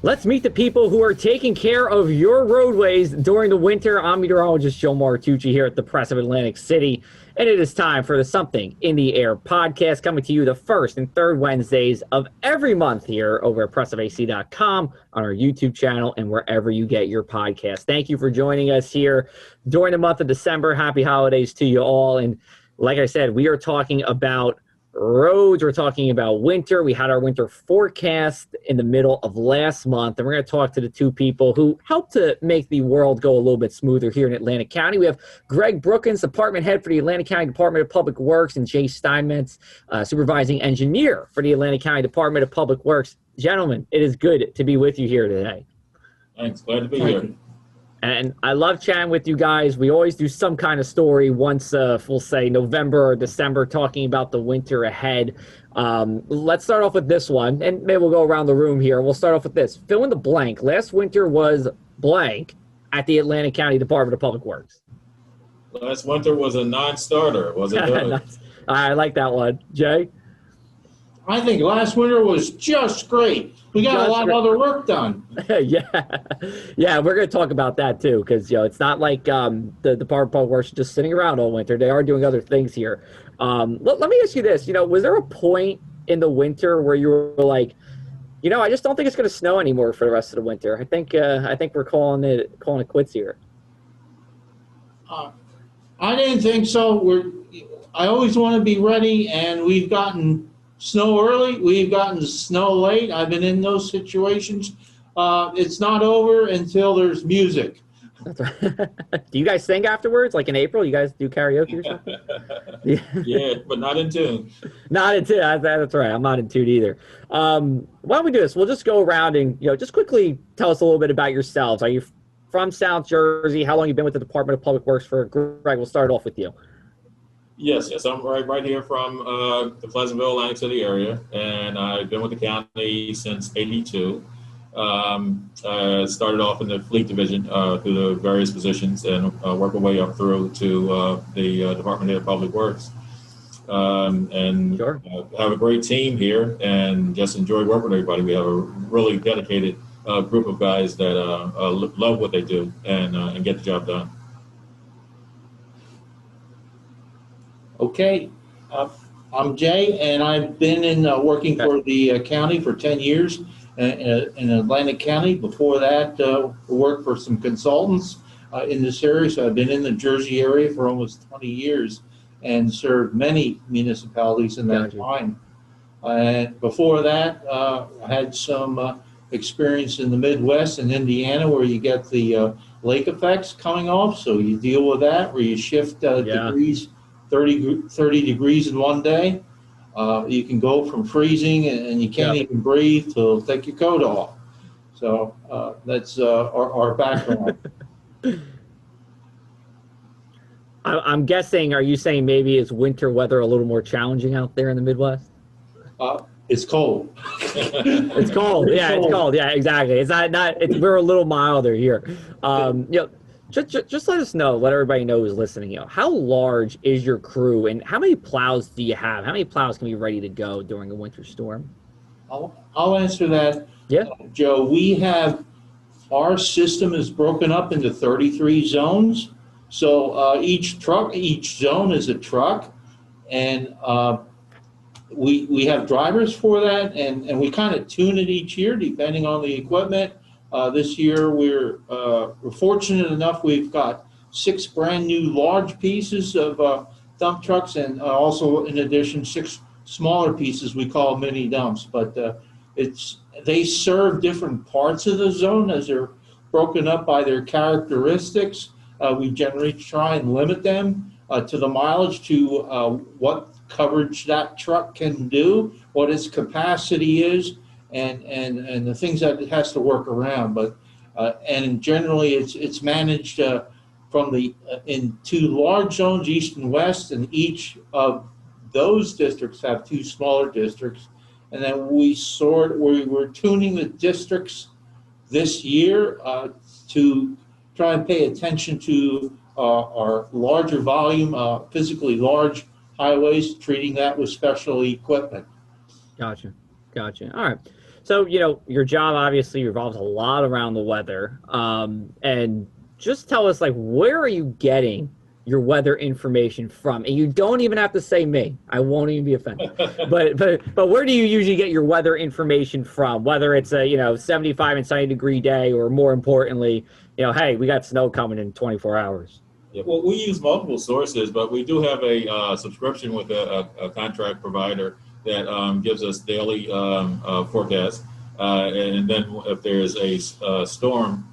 Let's meet the people who are taking care of your roadways during the winter. I'm meteorologist Joe Martucci here at the Press of Atlantic City, and it is time for the Something in the Air podcast, coming to you the first and third Wednesdays of every month here over at pressofac.com, on our YouTube channel, and wherever you get your podcast. Thank you for joining us here during the month of December. Happy holidays to you all. And like I said, we are talking about roads. We're talking about winter. We had our winter forecast in the middle of last month, and we're going to talk to the two people who helped to make the world go a little bit smoother here in Atlantic County. We have Greg Brookins, department head for the Atlantic County Department of Public Works, and Jay Steinmetz, supervising engineer for the Atlantic County Department of Public Works. Gentlemen, it is good to be with you here today. Thanks. Glad to be here. And I love chatting with you guys. We always do some kind of story once, we'll say November or December, talking about the winter ahead. Let's start off with this one, and maybe we'll go around the room here. We'll start off with this. Fill in the blank. Last winter was blank at the Atlantic County Department of Public Works. Last winter was a non-starter. Was it good? I like that one. Jay? I think last winter was just great. We got a lot of other work done. Yeah, we're going to talk about that too, because it's not like the Department of Public Works is just sitting around all winter. They are doing other things here. Let me ask you this: was there a point in the winter where you were like, I just don't think it's going to snow anymore for the rest of the winter? I think we're calling it quits here. I didn't think so. I always want to be ready, and we've gotten snow early, we've gotten snow late. I've been in those situations. It's not over until there's music. That's right. Do you guys sing afterwards? Like in April, you guys do karaoke or something? Yeah, but not in tune. Not in tune. That's right. I'm not in tune either. Why don't we do this? We'll just go around and just quickly tell us a little bit about yourselves. Are you from South Jersey? How long have you been with the Department of Public Works for? Greg, we'll start off with you. Yes. I'm right here from the Pleasantville, Atlantic City area, and I've been with the county since '82. Started off in the fleet division through the various positions, and worked my way up through to the Department of Public Works. And Sure. Have a great team here, and just enjoy working with everybody. We have a really dedicated group of guys that love what they do and get the job done. Okay, I'm Jay, and I've been working for the county for 10 years in Atlantic County. Before that, worked for some consultants in this area. So I've been in the Jersey area for almost 20 years and served many municipalities in that time. And before that, I had some experience in the Midwest and Indiana, where you get the lake effects coming off. So you deal with that, where you shift degrees. 30 degrees in one day. You can go from freezing and you can't even breathe till take your coat off. So that's our background. I'm guessing, are you saying maybe is winter weather a little more challenging out there in the Midwest? It's cold. It's cold. It's cold. Yeah, exactly. It's not. We're a little milder here. Just let us know, let everybody know who's listening, how large is your crew and how many plows do you have? How many plows can be ready to go during a winter storm? I'll answer that. Yeah. Joe, our system is broken up into 33 zones. So each zone is a truck, and we have drivers for that, and we kind of tune it each year depending on the equipment. This year we're fortunate enough, we've got 6 brand new large pieces of dump trucks, and also in addition 6 smaller pieces we call mini dumps. But they serve different parts of the zone as they're broken up by their characteristics. We generally try and limit them to the mileage, to what coverage that truck can do, what its capacity is, and the things that it has to work around. But and generally it's managed from in 2 large zones, east and west, and each of those districts have 2 smaller districts. And then we're tuning the districts this year to try and pay attention to our larger volume, physically large highways, treating that with special equipment. Gotcha. All right. So, your job obviously revolves a lot around the weather. And just tell us, like, where are you getting your weather information from? And you don't even have to say me. I won't even be offended. But where do you usually get your weather information from? Whether it's a 75 and sunny degree day, or more importantly, hey, we got snow coming in 24 hours. Yeah, well, we use multiple sources, but we do have a subscription with a contract provider that gives us daily forecasts. And then if there's a storm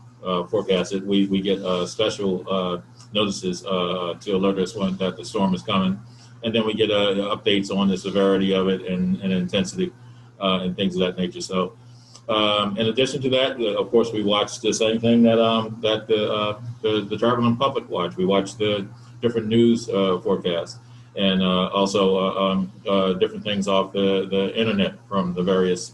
forecasted, we get special notices to alert us that the storm is coming. And then we get updates on the severity of it and intensity and things of that nature. So in addition to that, of course, we watch the same thing that the traveling public watch. We watch the different news forecasts, and also different things off the internet from the various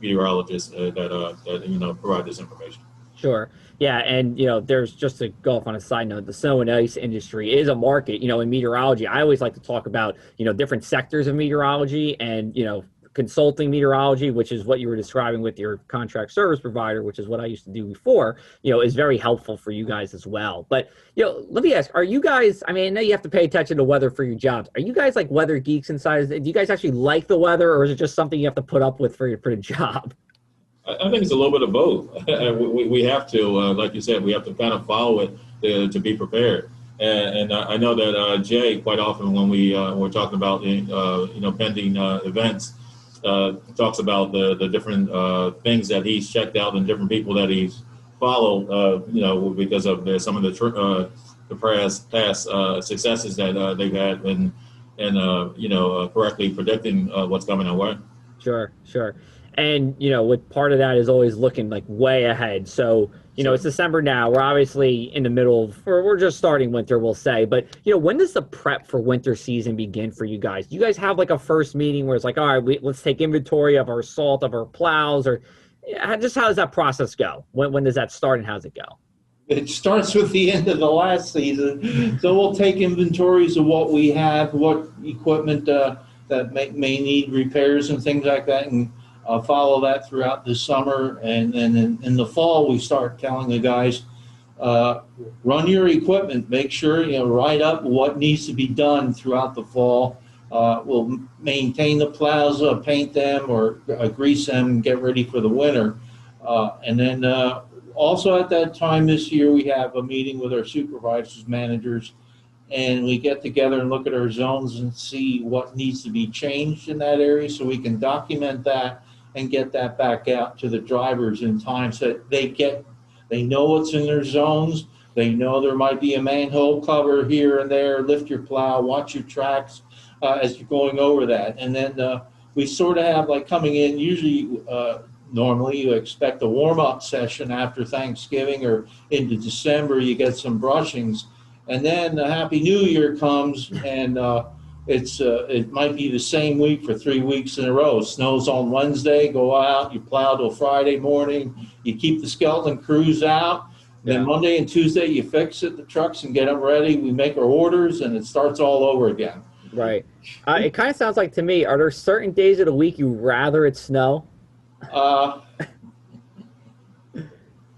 meteorologists that provide this information. Sure. Yeah, and there's, just to go off on a side note, the snow and ice industry is a market. In meteorology, I always like to talk about different sectors of meteorology, and consulting meteorology, which is what you were describing with your contract service provider, which is what I used to do before, is very helpful for you guys as well. But, let me ask, are you guys, I know you have to pay attention to weather for your jobs. Are you guys like weather geeks inside? Do you guys actually like the weather, or is it just something you have to put up with for the job? I think it's a little bit of both. we have to, like you said, we have to kind of follow it to be prepared. And I know that Jay, quite often when we're talking about pending events, talks about the different things that he's checked out and different people that he's followed, because of some of the past successes that they've had and correctly predicting what's coming our way. Sure. And, with part of that is always looking like way ahead. So, it's December now. We're obviously in the middle of, or we're just starting winter, we'll say. But, when does the prep for winter season begin for you guys? Do you guys have like a first meeting where it's like, all right, let's take inventory of our salt, of our plows, or just how does that process go? When does that start, and how does it go? It starts with the end of the last season. So we'll take inventories of what we have, what equipment that may need repairs and things like that, and follow that throughout the summer. And then in the fall, we start telling the guys, run your equipment, make sure, write up what needs to be done throughout the fall. We'll maintain the plows, paint them or grease them, and get ready for the winter. And then also at that time this year, we have a meeting with our supervisors, managers, and we get together and look at our zones and see what needs to be changed in that area, so we can document that and get that back out to the drivers in time, so that they know what's in their zones. They know there might be a manhole cover here and there. Lift your plow, watch your tracks as you're going over that. And then we sort of have, like, coming in, usually normally you expect a warm-up session after Thanksgiving or into December. You get some brushings, and then the Happy New Year comes, and it might be the same week for 3 weeks in a row. Snows on Wednesday, go out, you plow till Friday morning, you keep the skeleton crews out. Yeah. Then Monday and Tuesday, you fix it, the trucks, and get them ready. We make our orders, and it starts all over again. Right. It kind of sounds like to me, are there certain days of the week you rather it snow?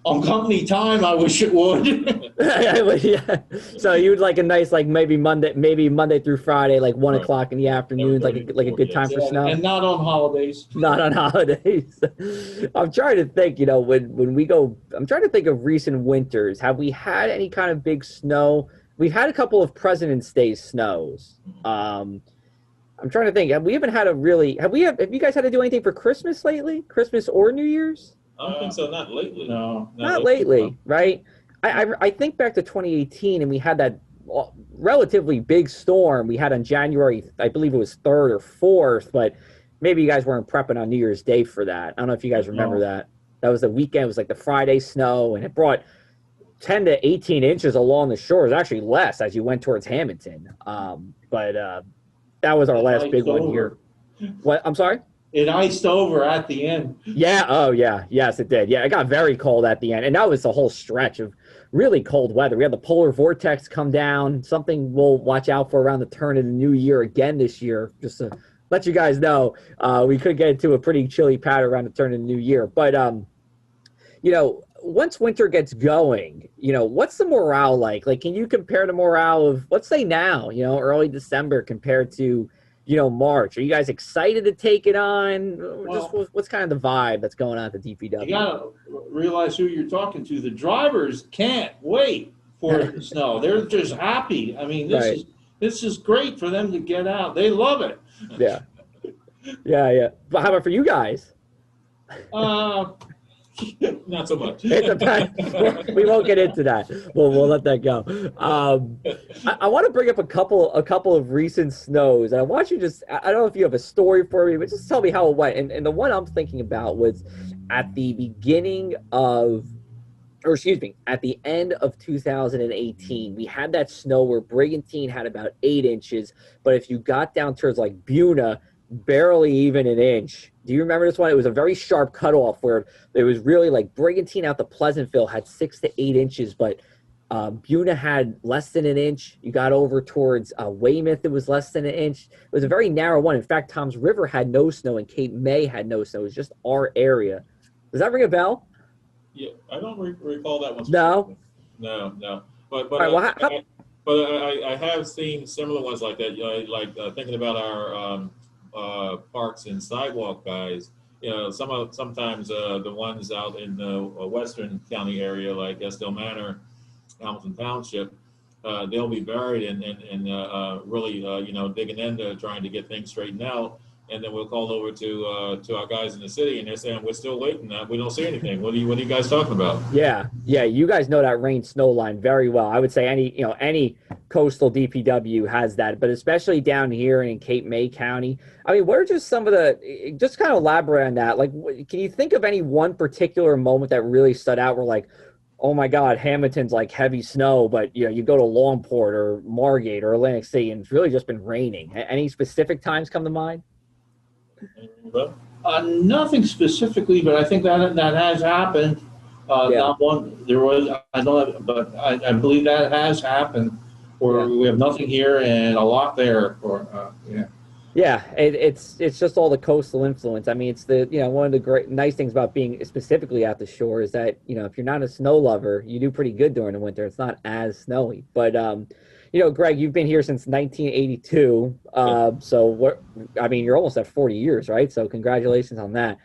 On company time, I wish it would. Yeah. So you'd like a nice, like maybe Monday through Friday, like 1 o'clock in the afternoon, like a good time for snow. And not on holidays. Not on holidays. I'm trying to think, when we go, I'm trying to think of recent winters. Have we had any kind of big snow? We've had a couple of President's Day snows. I'm trying to think. Have you guys had to do anything for Christmas lately? Christmas or New Year's? I don't think so. Not lately. No. Not lately, right? I think back to 2018, and we had that relatively big storm we had on January, I believe it was 3rd or 4th, but maybe you guys weren't prepping on New Year's Day for that. I don't know if you guys remember that. That was the weekend. It was like the Friday snow, and it brought 10 to 18 inches along the shores, actually less as you went towards Hamilton. But that was our last big one here. What? I'm sorry? It iced over at the end. Yeah. Oh, yeah. Yes, it did. Yeah, it got very cold at the end. And that was the whole stretch of really cold weather. We had the polar vortex come down, something we'll watch out for around the turn of the new year again this year. Just a let you guys know, we could get into a pretty chilly pattern around the turn of the new year. But, once winter gets going, what's the morale like? Like, can you compare the morale of, let's say now, early December compared to, March? Are you guys excited to take it on? Well, What's kind of the vibe that's going on at the DPW? You gotta realize who you're talking to. The drivers can't wait for the snow. They're just happy. I mean, Right. this is great for them to get out. They love it. Yeah. Yeah. But how about for you guys? Not so much. It depends. We won't get into that. We'll let that go. I want to bring up a couple of recent snows. And I want you I don't know if you have a story for me, but just tell me how it went. And the one I'm thinking about was at the at the end of 2018, we had that snow where Brigantine had about 8 inches. But if you got down towards like Buna, barely even an inch. Do you remember this one? It was a very sharp cutoff where it was really like Brigantine out to Pleasantville had 6 to 8 inches, but Buna had less than an inch. You got over towards Weymouth, it was less than an inch. It was a very narrow one. In fact, Tom's River had no snow and Cape May had no snow. It was just our area. Does that ring a bell? Yeah, I don't recall that one. No? No. But All right, well, I have seen similar ones like that. Thinking about our parks and sidewalk guys. Sometimes the ones out in the western county area, like Estill Manor, Hamilton Township, they'll be buried and really digging into trying to get things straightened out. And then we'll call over to our guys in the city, and they're saying we're still waiting. We don't see anything. What are you guys talking about? Yeah. You guys know that rain snow line very well. I would say any coastal DPW has that, but especially down here in Cape May County. I mean, what are just some of just kind of elaborate on that? Like, can you think of any one particular moment that really stood out where like, oh my God, Hamilton's like heavy snow, but you go to Longport or Margate or Atlantic City and it's really just been raining. Any specific times come to mind? Nothing specifically, but I think that has happened. Not one. There was. I don't. But I believe that has happened. Where we have nothing here and a lot there. Yeah, it's just all the coastal influence. I mean, it's one of the great nice things about being specifically at the shore is that if you're not a snow lover, you do pretty good during the winter. It's not as snowy, but Greg, you've been here since 1982. You're almost at 40 years, right? So congratulations on that.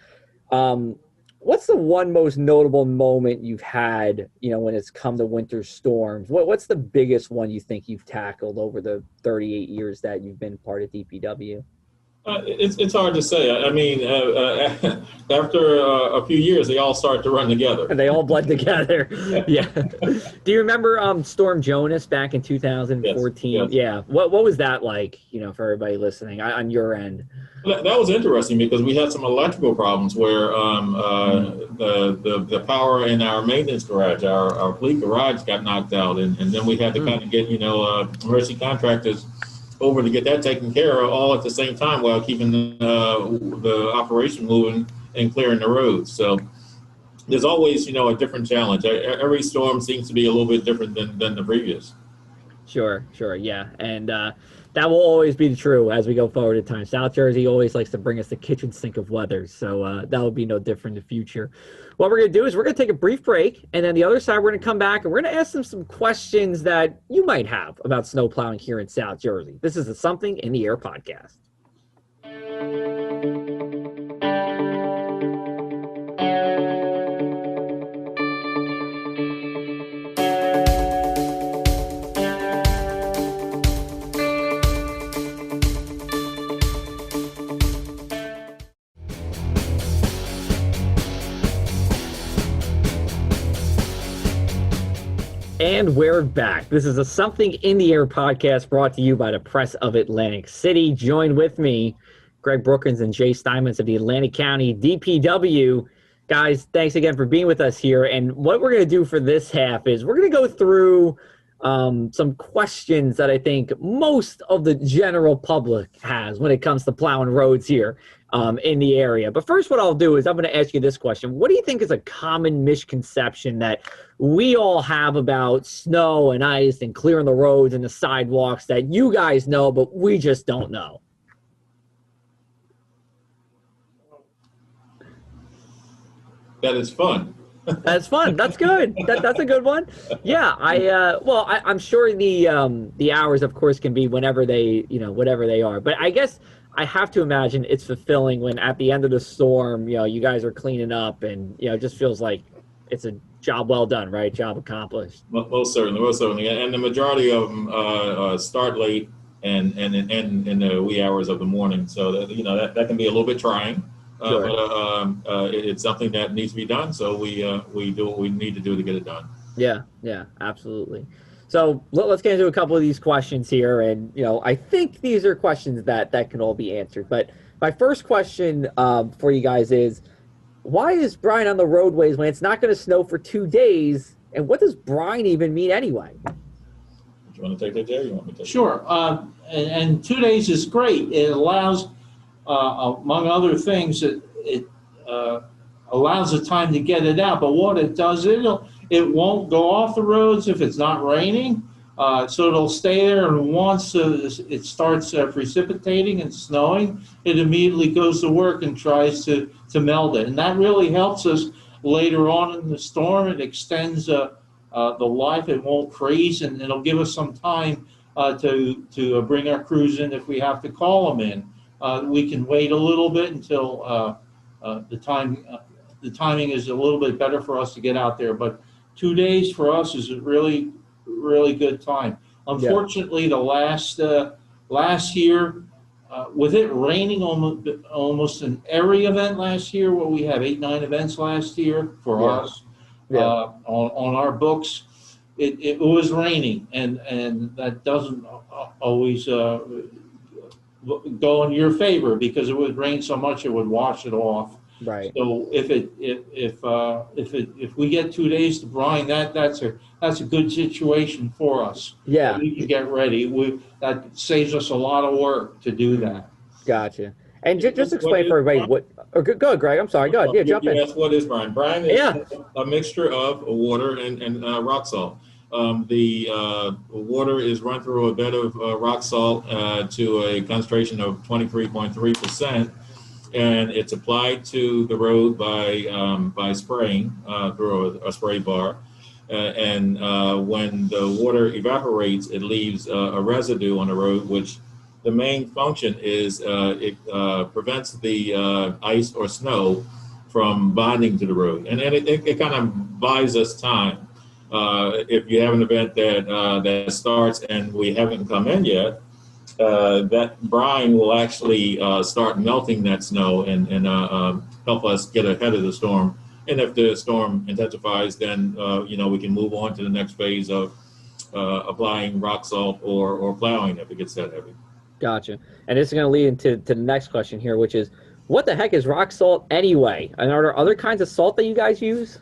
What's the one most notable moment you've had, when it's come to winter storms? What's the biggest one you think you've tackled over the 38 years that you've been part of DPW? It's hard to say. I mean, after a few years, they all start to run together. They all blend together. Yeah. Do you remember Storm Jonas back in 2014? Yes. Yeah. What was that like, for everybody listening on your end? That was interesting because we had some electrical problems where the power in our maintenance garage, our fleet garage got knocked out. And then we had to kind of get, emergency contractors over to get that taken care of all at the same time while keeping the operation moving and clearing the roads. So there's always, a different challenge. Every storm seems to be a little bit different than the previous. Sure. Yeah. And that will always be true as we go forward in time. South Jersey always likes to bring us the kitchen sink of weather. So that will be no different in the future. What we're going to do is we're going to take a brief break. And then the other side, we're going to come back and we're going to ask them some questions that you might have about snow plowing here in South Jersey. This is the Something in the Air podcast. And we're back. This is a Something in the Air podcast brought to you by the Press of Atlantic City. Join with me, Greg Brookins and Jay Steinmetz of the Atlantic County DPW. Guys, thanks again for being with us here. And what we're going to do for this half is we're going to go through some questions that I think most of the general public has when it comes to plowing roads here in the area. But first, what I'll do is I'm going to ask you this question. What do you think is a common misconception that we all have about snow and ice and clearing the roads and the sidewalks that you guys know, but we just don't know? that it's fun. That's fun. That's good. That's a good one. Yeah, I'm sure the hours, of course, can be whenever whatever they are. But I guess I have to imagine it's fulfilling when at the end of the storm, you guys are cleaning up, and it just feels like it's a job well done, right? Job accomplished. Most certainly, and the majority of them start late and end in the wee hours of the morning. So that can be a little bit trying. Sure. But it's something that needs to be done, so we do what we need to do to get it done. Yeah, absolutely. So let's get into a couple of these questions here, and I think these are questions that can all be answered. But my first question for you guys is, why is brine on the roadways when it's not going to snow for 2 days? And what does brine even mean anyway? Do you want to take that, Jerry? You want me to take Sure. And 2 days is great. It allows, among other things, it allows the time to get it out. But what it does, it won't go off the roads if it's not raining. So it'll stay there, and once it starts precipitating and snowing, it immediately goes to work and tries to melt it. And that really helps us later on in the storm. It extends the life. It won't freeze, and it'll give us some time to bring our crews in if we have to call them in. We can wait a little bit until the timing is a little bit better for us to get out there. But 2 days for us is a really good time. Unfortunately, the last year, with it raining almost in every event last year, we had 8-9 events last year for us on our books. It was raining, and that doesn't always go in your favor, because it would rain so much it would wash it off. Right. So if we get 2 days to brine, that's a good situation for us. Yeah. We can get ready. That saves us a lot of work to do that. Gotcha. And just explain for everybody what. Or go ahead, Greg. I'm sorry. Go ahead. Yeah, jump in. Yes. What is brine? Brine is a mixture of water and rock salt. The water is run through a bed of rock salt to a concentration of 23.3%. And it's applied to the road by spraying through a spray bar. And when the water evaporates, it leaves a residue on the road, which the main function is it prevents the ice or snow from bonding to the road. And then it kind of buys us time. If you have an event that starts and we haven't come in yet, that brine will actually start melting that snow and help us get ahead of the storm. And if the storm intensifies, then we can move on to the next phase of applying rock salt or plowing if it gets that heavy. Gotcha. And this is going to lead into the next question here, which is, what the heck is rock salt anyway? And are there other kinds of salt that you guys use?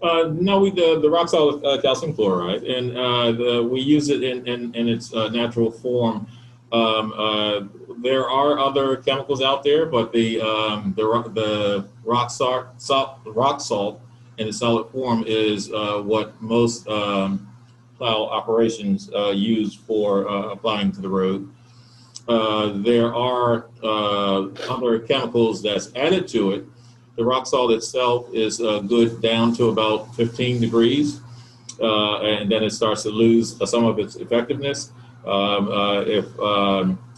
No, the rock salt is calcium chloride, and we use it in its natural form. There are other chemicals out there, but the rock salt in its solid form is what most plow operations use for applying to the road. There are other chemicals that's added to it. The rock salt itself is good down to about 15 degrees, and then it starts to lose some of its effectiveness. If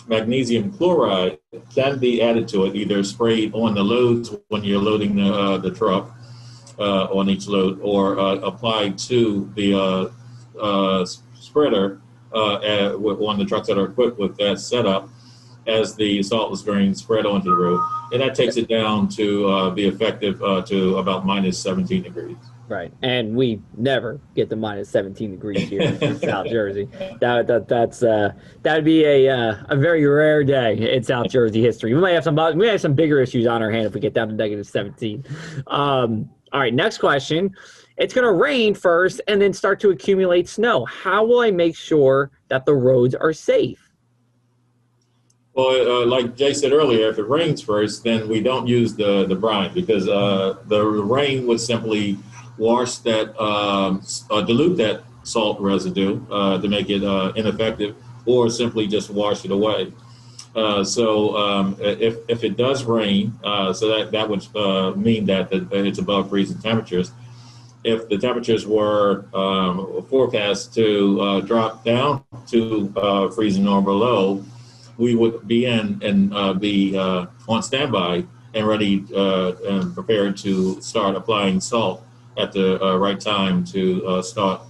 magnesium chloride can be added to it, either sprayed on the loads when you're loading the truck on each load, or applied to the spreader on the trucks that are equipped with that setup, as the salt is being spread onto the road. And that takes it down to be effective to about minus 17 degrees. Right. And we never get to minus 17 degrees here in South Jersey. That'd be a very rare day in South Jersey history. We might have some bigger issues on our hand if we get down to negative 17. All right, next question. It's going to rain first and then start to accumulate snow. How will I make sure that the roads are safe? Well, like Jay said earlier, if it rains first, then we don't use the brine, because the rain would simply wash that, dilute that salt residue to make it ineffective, or simply just wash it away. If it does rain, so that would mean that it's above freezing temperatures. If the temperatures were forecast to drop down to freezing or below, we would be be on standby and ready and prepared to start applying salt at the right time to start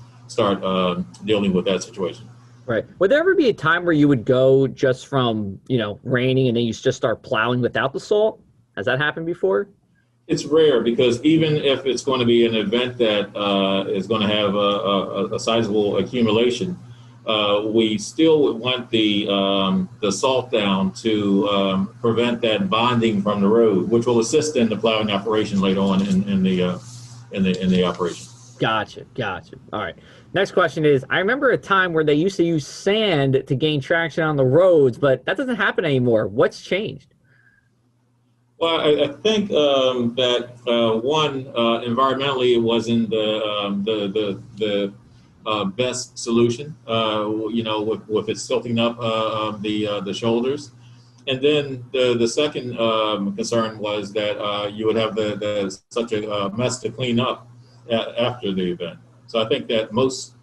dealing with that situation. Right. Would there ever be a time where you would go just from, raining and then you just start plowing without the salt? Has that happened before? It's rare because even if it's going to be an event that is going to have a sizable accumulation, we still would want the salt down to prevent that bonding from the road, which will assist in the plowing operation later on in the operation. Gotcha. All right. Next question is, I remember a time where they used to use sand to gain traction on the roads, but that doesn't happen anymore. What's changed? Well, I think that environmentally it wasn't the best solution. With it silting up the shoulders, and then the second concern was that you would have such a mess to clean up after the event. So I think that most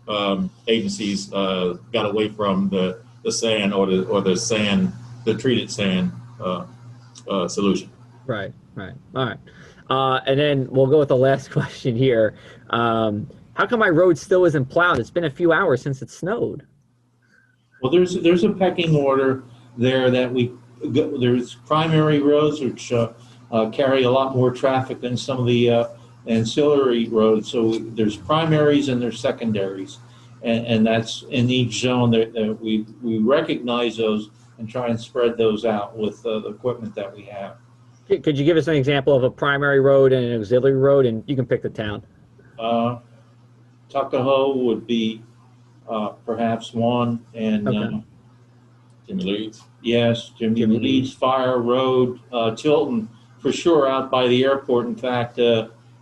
agencies got away from the sand or the treated sand solution. Right. All right. And then we'll go with the last question here. How come my road still isn't plowed? It's been a few hours since it snowed. Well, there's a pecking order there that there's primary roads which carry a lot more traffic than some of the ancillary roads. So there's primaries and there's secondaries, and that's in each zone that we recognize those and try and spread those out with the equipment that we have. Could you give us an example of a primary road and an auxiliary road, and you can pick the town? Tuckahoe would be perhaps one, and Okay. Jimmy Leeds. yes, Jimmy Leeds, Fire Road, Tilton for sure, out by the airport. In fact,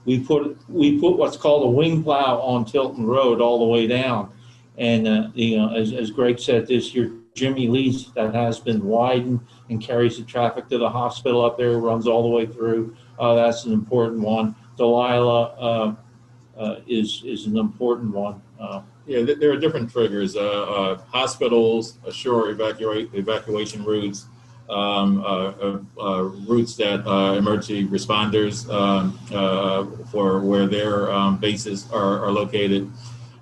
we put what's called a wing plow on Tilton Road all the way down, and as Greg said, this year Jimmy Leeds that has been widened and carries the traffic to the hospital up there, runs all the way through. That's an important one. Delilah is an important one. Yeah, there are different triggers. Hospitals, shore evacuation routes, routes that emergency responders for where their bases are located.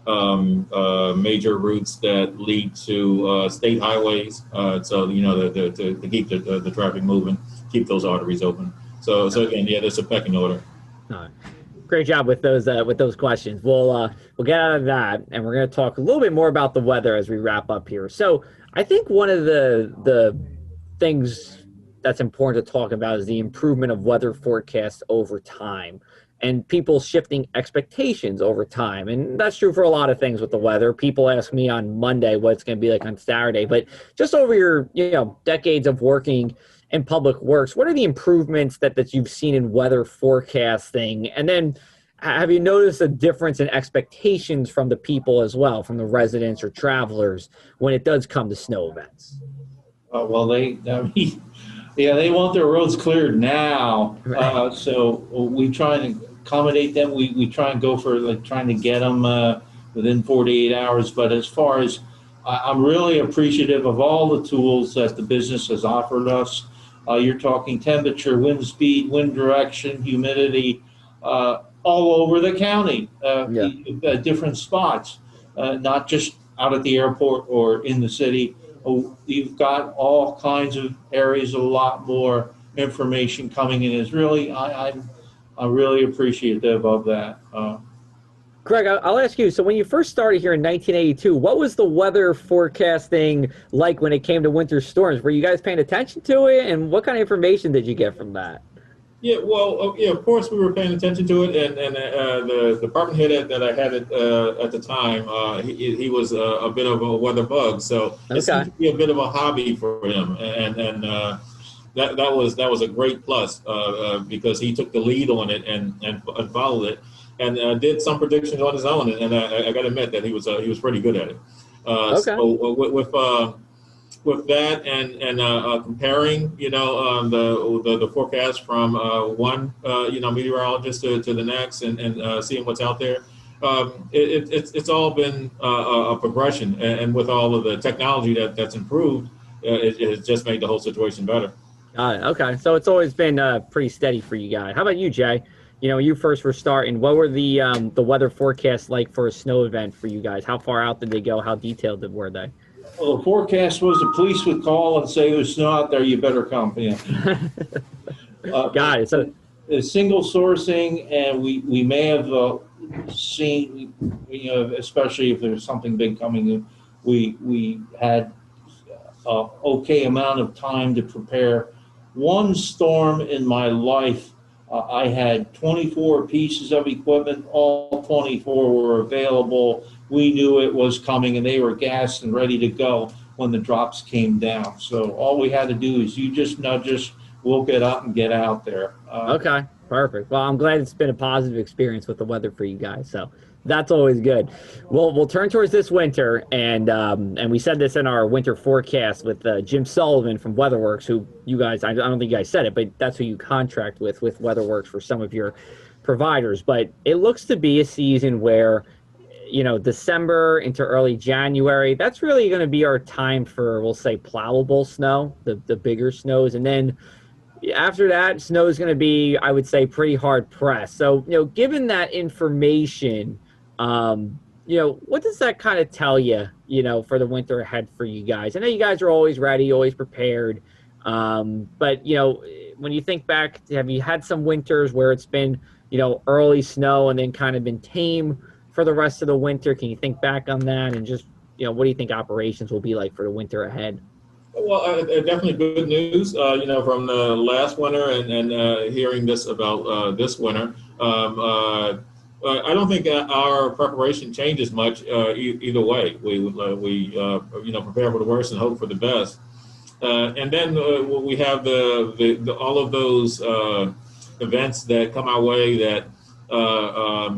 Major routes that lead to state highways. So to keep the traffic moving, keep those arteries open. So again, yeah, there's a pecking order. All right. Great job with those questions. We'll get out of that, and we're going to talk a little bit more about the weather as we wrap up here. So I think one of the things that's important to talk about is the improvement of weather forecasts over time and people shifting expectations over time. And that's true for a lot of things with the weather. People ask me on Monday what it's going to be like on Saturday, but just over your decades of working in public works, what are the improvements that you've seen in weather forecasting? And then have you noticed a difference in expectations from the people as well, from the residents or travelers when it does come to snow events? Well, they want their roads cleared now. Right. So we try and accommodate them. We try and go for trying to get them within 48 hours. But as far as I'm really appreciative of all the tools that the business has offered us. You're talking temperature, wind speed, wind direction, humidity, all over the county, different spots, not just out at the airport or in the city. You've got all kinds of areas, a lot more information coming in. Is really, I'm really appreciative of that. Greg, I'll ask you, so when you first started here in 1982, what was the weather forecasting like when it came to winter storms? Were you guys paying attention to it, and what kind of information did you get from that? Yeah, well, of course we were paying attention to it, and the department head that I had at the time, he was a bit of a weather bug, so it seemed to be a bit of a hobby for him, and that was a great plus because he took the lead on it and followed it, and did some predictions on his own, and I got to admit that he was pretty good at it. So with that and comparing, the forecast from one, meteorologist to the next and seeing what's out there, it's all been a progression. And with all of the technology that's improved, it has just made the whole situation better. Okay, so it's always been pretty steady for you guys. How about you, Jay? When you first were starting, what were the weather forecasts like for a snow event for you guys? How far out did they go? How detailed were they? Well, the forecast was the police would call and say there's snow out there, you better come. Got it. So it's single sourcing, and we may have seen, especially if there's something big coming in, we had okay amount of time to prepare. One storm in my life, I had 24 pieces of equipment. All 24 were available. We knew it was coming, and they were gassed and ready to go when the drops came down. So all we had to do is you just nudge us, we'll get up and get out there. Okay, perfect. Well, I'm glad it's been a positive experience with the weather for you guys. So that's always good. We'll turn towards this winter, and we said this in our winter forecast with Jim Sullivan from WeatherWorks, who you guys, I don't think you guys said it, but that's who you contract with WeatherWorks for some of your providers. But it looks to be a season where, December into early January, that's really going to be our time for, we'll say, plowable snow, the bigger snows. And then after that, snow is going to be, I would say, pretty hard pressed. So, given that information, what does that kind of tell you, for the winter ahead for you guys? I know you guys are always ready, always prepared. But, when you think back, have you had some winters where it's been, early snow and then kind of been tame for the rest of the winter? Can you think back on that? And just, what do you think operations will be like for the winter ahead? Well, definitely good news, from the last winter and hearing this about this winter. I don't think our preparation changes much either way. We prepare for the worst and hope for the best. And then we have the all of those events that come our way that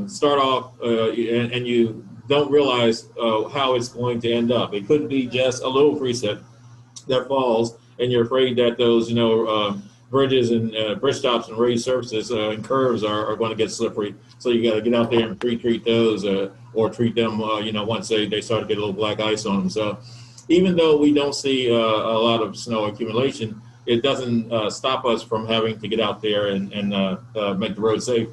start off and you don't realize how it's going to end up. It could be just a little preset that falls, and you're afraid that those bridges and bridge tops and raised surfaces and curves are going to get slippery. So you got to get out there and pre-treat those or treat them once they start to get a little black ice on them. So even though we don't see a lot of snow accumulation, it doesn't stop us from having to get out there and make the road safe.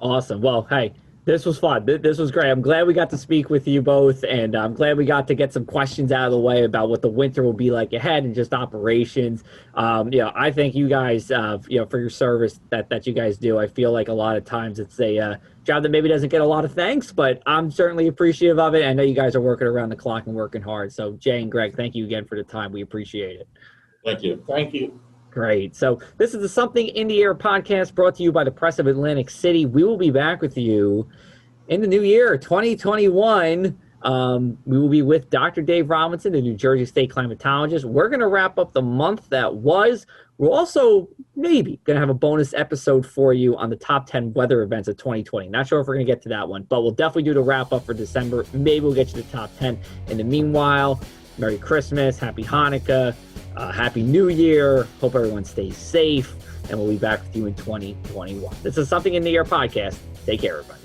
Awesome. Well, hey, this was fun. This was great. I'm glad we got to speak with you both, and I'm glad we got to get some questions out of the way about what the winter will be like ahead and just operations. I thank you guys, for your service that you guys do. I feel like a lot of times it's a job that maybe doesn't get a lot of thanks, but I'm certainly appreciative of it. I know you guys are working around the clock and working hard. So Jay and Greg, thank you again for the time. We appreciate it. Thank you. Thank you. Great. So this is the Something in the Air podcast brought to you by the Press of Atlantic City. We will be back with you in the new year, 2021. We will be with Dr. Dave Robinson, the New Jersey State climatologist. We're going to wrap up the month that was. We're also maybe going to have a bonus episode for you on the top 10 weather events of 2020. Not sure if we're going to get to that one, but we'll definitely do the wrap up for December. Maybe we'll get you the top 10. In the meanwhile, Merry Christmas, Happy Hanukkah, Happy New Year. Hope everyone stays safe, and we'll be back with you in 2021. This is Something in the Air podcast. Take care, everybody.